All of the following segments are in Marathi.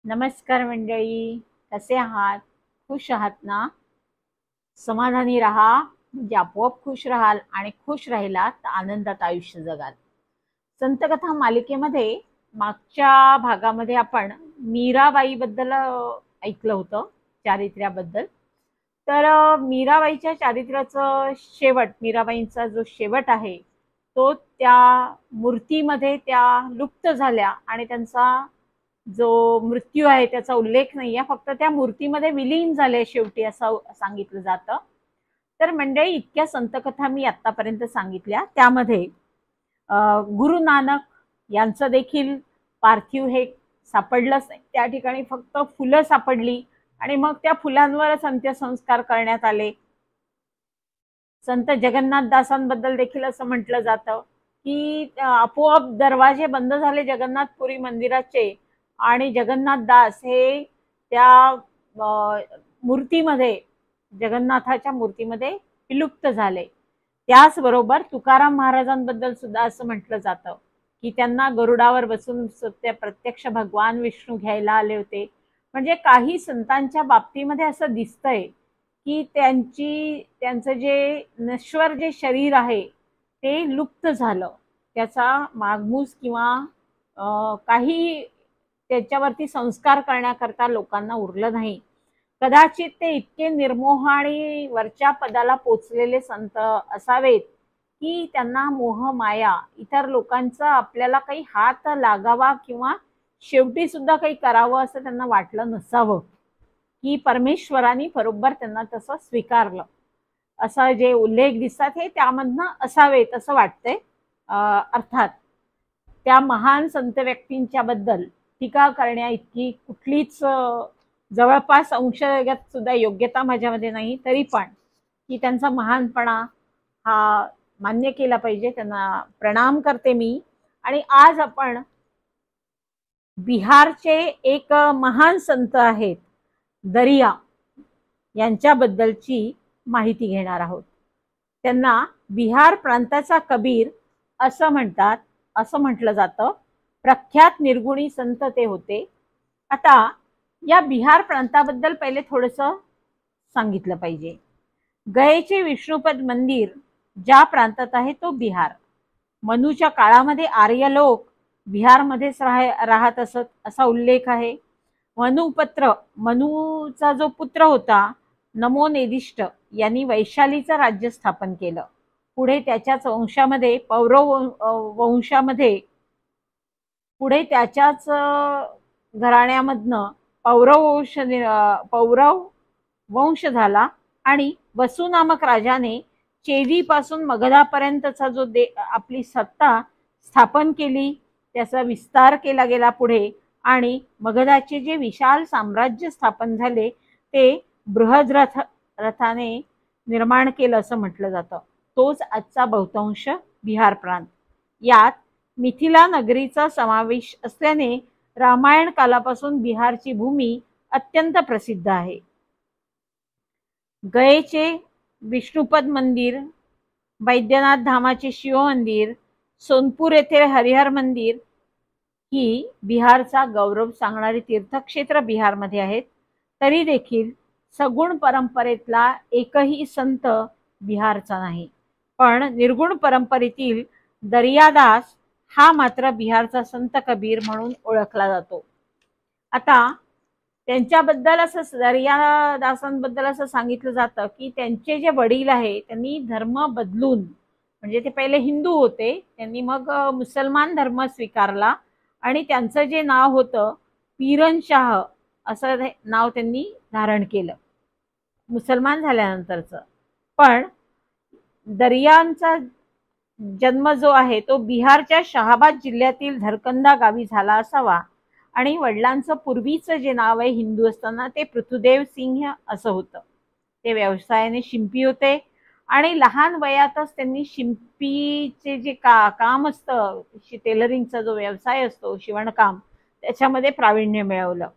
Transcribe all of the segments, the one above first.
नमस्कार मंडळी, कसे आहात? खुश आहात ना? समाधानी राहा, म्हणजे आपोआप खुश राहाल आणि खुश राहिलात तर आनंदात आयुष्य जगाल. संतकथा मालिकेमध्ये मागच्या भागामध्ये आपण मीराबाई बद्दल ऐकलं होतं, चारित्र्याबद्दल. तर मीराबाईच्या चारित्र्याचं शेवट, मीराबाईंचा जो शेवट आहे तो त्या मूर्तीमध्ये त्या लुप्त झाल्या आणि त्यांचा जो मृत्यू आहे त्याचा उल्लेख नाही आहे, फक्त त्या मूर्तीमध्ये विलीन झाले शेवटी असं सांगितलं जातं. तर मंडळी, इतक्या संतकथा मी आतापर्यंत सांगितल्या. त्यामध्ये गुरु नानक यांचं देखील पार्थिव हे सापडलंच नाही. त्या ठिकाणी फक्त फुलं सापडली आणि मग त्या फुलांवरच अंत्यसंस्कार करण्यात आले. संत जगन्नाथदासांबद्दल देखील असं म्हटलं जातं की आपोआप दरवाजे बंद झाले जगन्नाथपुरी मंदिराचे आणि जगन्नाथदास हे त्या मूर्तीमध्ये, जगन्नाथाच्या मूर्तीमध्ये विलुप्त झाले. त्याचबरोबर तुकाराम महाराजांबद्दल सुद्धा असं म्हटलं जातं की त्यांना गरुडावर बसून ते प्रत्यक्ष भगवान विष्णू घ्यायला आले होते. म्हणजे काही संतांच्या बाबतीमध्ये असं दिसतंय की त्यांचं जे नश्वर जे शरीर आहे ते लुप्त झालं, त्याचा मागमूस किंवा काही त्याच्यावरती संस्कार करण्याकरता लोकांना उरलं नाही. कदाचित ते इतके निर्मोह आणि वरच्या पदाला पोचलेले संत असावेत की त्यांना मोह माया, इतर लोकांचा आपल्याला काही हात लागावा किंवा शेवटी सुद्धा काही करावं असं त्यांना वाटलं नसावं, की परमेश्वराने बरोबर त्यांना तसं स्वीकारलं. असा जे उल्लेख दिसतात हे त्यामधनं असावेत असं वाटतंय. अर्थात त्या महान संत व्यक्तींच्या बद्दल टीका करण्या इतकी कुठलीच जवळपास अंशगत सुद्धा योग्यता माझ्यामध्ये नाही, तरी पण की त्यांचा महानपणा हा मान्य केला पाहिजे. त्यांना प्रणाम करते मी. आणि आज आपण बिहारचे एक महान संत आहेत दरिया यांच्याबद्दलची माहिती घेणार आहोत. त्यांना बिहार प्रांताचा कबीर असं म्हणतात, असं म्हटलं जातं. प्रख्यात निर्गुणी संत ते होते. आता या बिहार प्रांताबद्दल पहिले थोडंसं सांगितलं पाहिजे. गयेचे विष्णुपद मंदिर ज्या प्रांतात आहे तो बिहार. मनूच्या काळामध्ये आर्य लोक बिहारमध्येच राहत असत असा उल्लेख आहे. मनूचा जो पुत्र होता नमोनेदिष्ट यांनी वैशालीचं राज्य स्थापन केलं. पुढे त्याच्याच वंशामध्ये पुढे त्याच्याच घराण्यामधनं पौरव वंश झाला आणि वसु नामक राजाने चेदीपासून मगधापर्यंतचा जो आपली सत्ता स्थापन केली, त्याचा विस्तार केला गेला पुढे आणि मगधाचे जे विशाल साम्राज्य स्थापन झाले ते बृहद्रथाने निर्माण केलं असं म्हटलं जातं. तोच आजचा बहुतांश बिहार प्रांत. यात मिथिला नगरीचा समावेश असल्याने रामायण कालापासून बिहारची भूमी अत्यंत प्रसिद्ध आहे. गयेचे विष्णुपद मंदिर, बैद्यनाथ धामाचे शिव मंदिर, सोनपूर येथे हरिहर मंदिर ही बिहारचा गौरव सांगणारी तीर्थक्षेत्र बिहारमध्ये आहेत. तरी देखील सगुण परंपरेतला एकही संत बिहारचा नाही, पण निर्गुण परंपरेतील दरियादास हा मात्र बिहारचा संत कबीर म्हणून ओळखला जातो. आता त्यांच्याबद्दल असं दरियादासांबद्दल असं सांगितलं जातं की त्यांचे जे वडील आहे त्यांनी धर्म बदलून, म्हणजे ते पहिले हिंदू होते, त्यांनी मग मुसलमान धर्म स्वीकारला आणि त्यांचं जे नाव होतं पीरनशाह असं नाव त्यांनी धारण केलं मुसलमान झाल्यानंतरचं. पण दरियांचा जन्म जो आहे तो बिहारच्या शहाबाद जिल्ह्यातील धरकंदा गावी झाला असावा आणि वडिलांचं पूर्वीचं जे नाव आहे हिंदू असताना ते पृथुदेव सिंह असं होतं. ते व्यवसायाने शिंपी होते आणि लहान वयातच त्यांनी शिंपीचे जे काम असतं, टेलरिंगचा जो व्यवसाय असतो, शिवणकाम, त्याच्यामध्ये प्रावीण्य मिळवलं.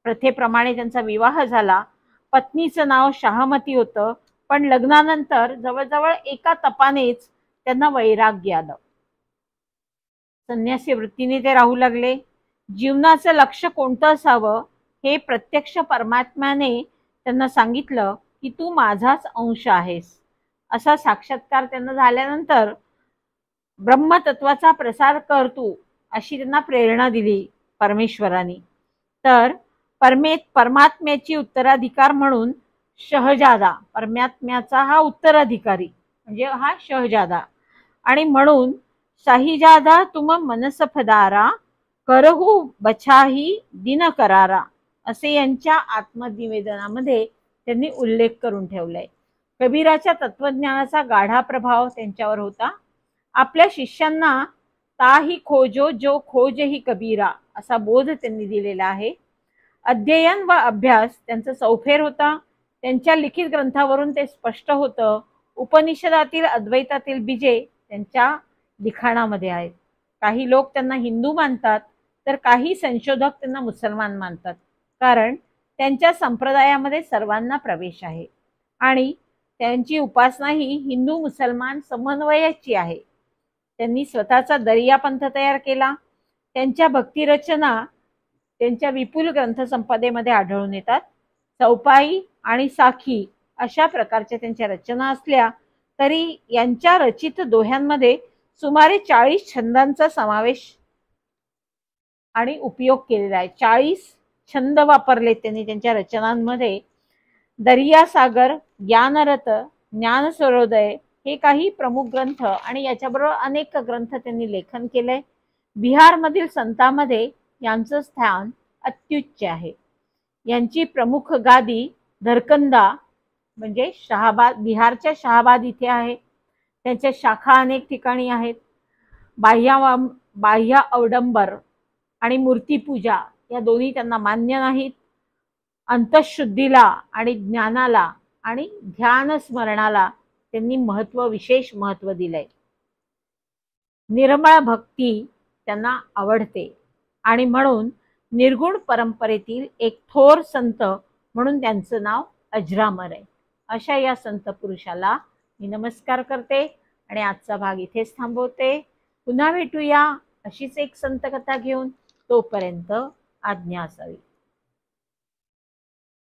प्रथेप्रमाणे त्यांचा विवाह झाला. पत्नीचं नाव शाहमती होतं, पण लग्नानंतर जवळजवळ एका तपानेच त्यांना वैराग्य आलं. संन्यासी वृत्तीने ते राहू लागले. जीवनाचं लक्ष कोणतं असावं हे प्रत्यक्ष परमात्म्याने त्यांना सांगितलं की तू माझाच अंश आहेस. असा साक्षात्कार त्यांना झाल्यानंतर ब्रह्मतत्वाचा प्रसार कर तू, अशी त्यांना प्रेरणा दिली परमेश्वराने. तर परमात्म्याची उत्तराधिकार म्हणून शहजादा, परमात्म्याचा हा उत्तराधिकारी म्हणजे हा शहजादा, आणि म्हणून शाहीजादा तुम मनस फदारा करहू बछाही दिन करारा, असे यांच्या आत्मनिवेदनामध्ये त्यांनी उल्लेख करून ठेवलाय. कबीराच्या तत्वज्ञानाचा गाढा प्रभाव त्यांच्यावर होता. आपल्या शिष्यांना ताही खोजो जो खोज ही कबीरा, असा बोध त्यांनी दिलेला आहे. अध्ययन व अभ्यास त्यांचा चौफेर होता. त्यांच्या लिखित ग्रंथावरून ते स्पष्ट होतं. उपनिषदातील अद्वैतातील बीजे त्यांच्या लिखाणामध्ये आहेत. काही लोक त्यांना हिंदू मानतात, तर काही संशोधक त्यांना मुसलमान मानतात, कारण त्यांच्या संप्रदायामध्ये सर्वांना प्रवेश आहे आणि त्यांची उपासना ही हिंदू मुसलमान समन्वयाची आहे. त्यांनी स्वतःचा दरिया पंथ तयार केला. त्यांच्या भक्तिरचना त्यांच्या विपुल ग्रंथसंपदेमध्ये आढळून येतात. चौपाई आणि साखी अशा प्रकारच्या त्यांच्या रचना असल्या तरी यांच्या रचित दोह्यांमध्ये सुमारे 40 छंदांचा समावेश आणि उपयोग केलेला आहे. 40 छंद वापरले त्यांनी त्यांच्या रचनांमध्ये. दर्यासागर, ज्ञानरथ, ज्ञानसूर्योदय हे काही प्रमुख ग्रंथ आणि याच्याबरोबर अनेक ग्रंथ त्यांनी लेखन केले. बिहारमधील संतांमध्ये यांचं स्थान अत्युच्च आहे. यांची प्रमुख गादी धरकंदा म्हणजे शहाबाद, बिहारच्या शहाबाद इथे आहे. त्यांच्या शाखा अनेक ठिकाणी आहेत. बाह्य अवडंबर आणि मूर्तीपूजा या दोन्ही त्यांना मान्य नाहीत. अंतःशुद्धीला आणि ज्ञानाला आणि ध्यान स्मरणाला त्यांनी विशेष महत्व दिलंय. निर्मळ भक्ती त्यांना आवडते आणि म्हणून निर्गुण परंपरेतील एक थोर संत म्हणून त्यांचं नाव अजरामर आहे. अशा या संत पुरुषाला मी नमस्कार करते आणि आजचा भाग इथेच थांबवते. पुन्हा भेटूया अशीच एक संत कथा घेऊन. तोपर्यंत आज्ञा असावी.